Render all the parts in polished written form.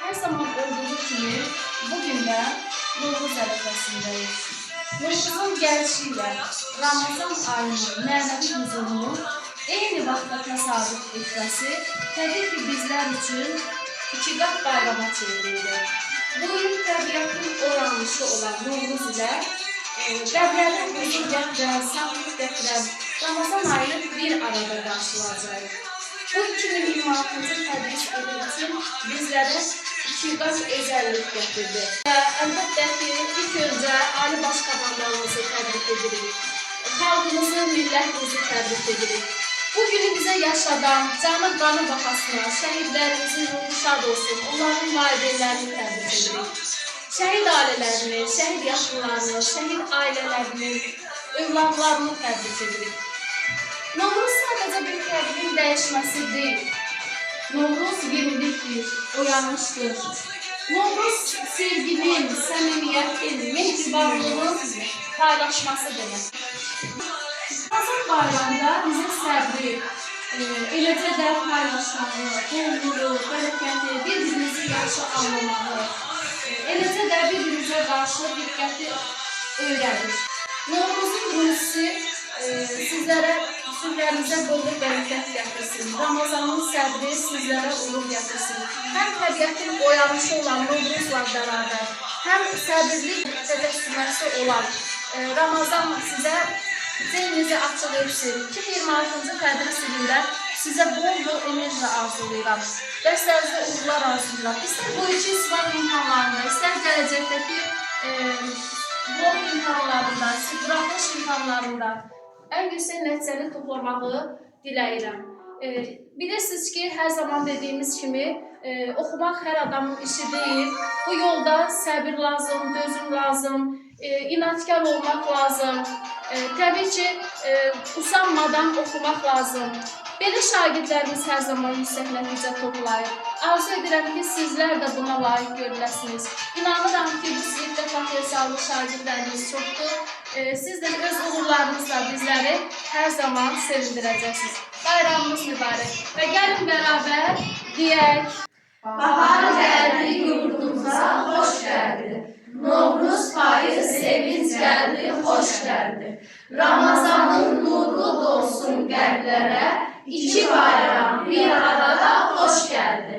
Her zaman olduğu kimi bugün de Novruz ərəfəsindəyik. Novruzun gəlişiyle Ramazan ayının mənəvi huzurunu eyni vaxtda təsadüf etməsi təbii ki bizler için iki qat bayrama çevrildi. Bu il təbiətin oranlışı olan Novruz ile qəblərdə huzur gətirən, sağlıq gətirən Ramazan ayını bir arada qarşılayacaq. Bu 2026-cı tədris ili üçün bizlərə iki qat özəllik gətirdi. Əlbəttə ki, ilk öncə Ali Baş Komandanımızı təbrik edirik. Xalqımızı, millətimizi təbrik edirik. Bu günü bizə yaşadan, canı qanı bahasına, şəhidlərimizin ruhu şad olsun, onların valideynlərini təbrik edirik. Şəhid ailələrini, şəhid yaxınlarını, şəhid ailələrinin övladlarını təbrik edirik. Novruz sadəcə bir təbliğin dəyişməsi deyil. Novruz yenilikdir, oyanışdır. Novruz sevginin, səmimiyyətin, mehribanlığın paylaşması demək. Ramazan bayramda bizə səbri, eləcə də paylaşmağı, bolluğu, bərəkəti, bir-birimizi yaxşı anlamağı, eləcə də bir-birimizə qarşı diqqəti öyrədir. Novruzun ruhisi sizlərə, sülhlərinizə bolluk bərəkət gətirsin. Ramazanın səbri sizlərə uğur gətirsin. Həm təbiətin oyanışı olan Novruzla bərabər, həm səbirlik təcəssüməsi olan Ramazan sizə zeyninizi açıq etsin. 2026-cı tədris ilində sizə bol enerji arzulayıram. Dərslərinizdə uğurlar arzulayıram. İstər bu iki sınav imkanlarında, istər gələcəkdəki blok imkanlarında, buraxılış imkanlarında ən yüksək nəticəni toplamağı diləyirəm. Bilirsiniz ki, hər zaman dediyimiz kimi, oxumaq hər adamın işi deyil. Bu yolda səbir lazım, dözüm lazım, inadkar olmaq lazım. Təbii ki, usanmadan oxumaq lazım. Belə şagirdlərimiz hər zaman yüksək nəticə toplayır. Arzu edirəm ki, sizlər də buna layiq görüləsiniz. İnanıram ki, bu sinifdə potensiallı şagirdlərimiz çoxdur. Siz də öz uğurlarınızla bizləri hər zaman sevindirəcəksiniz. Bayramımız mübarək və gəlin bərabər deyək. Bahar gəldi, yurdumuza xoş gəldi. Novruz payı sevinç gəldi, xoş gəldi. Ramazanın nurlu dolsun qəlblərə, iki bayram bir arada xoş gəldi.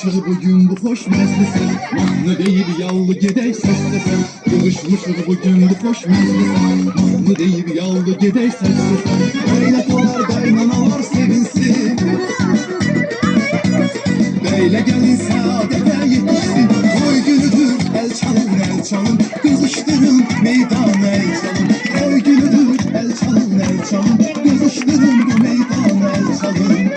Qızışmışıq bugün bu xoş məclisə, mahnı deyib yallı gedək səs-səsə. Qızışmışıq bugün bu xoş məclisə, mahnı deyib yallı gedək səs-səsə. Qaynatalar, qaynanalar sevinsin, beylə gəlin səadətə yetişsin. Toy günüdür, əl çalın, əl çalın, qızışdırın, meydan əl çalın. Toy günüdür, əl çalın, əl çalın, qızışdırın, bu meydan əl çalın.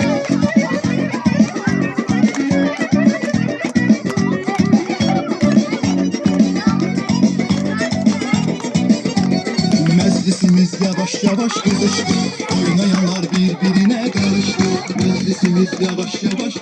Meclisimiz yavaş yavaş kızıştı, oynayanlar birbirine karıştı. Meclisimiz yavaş yavaş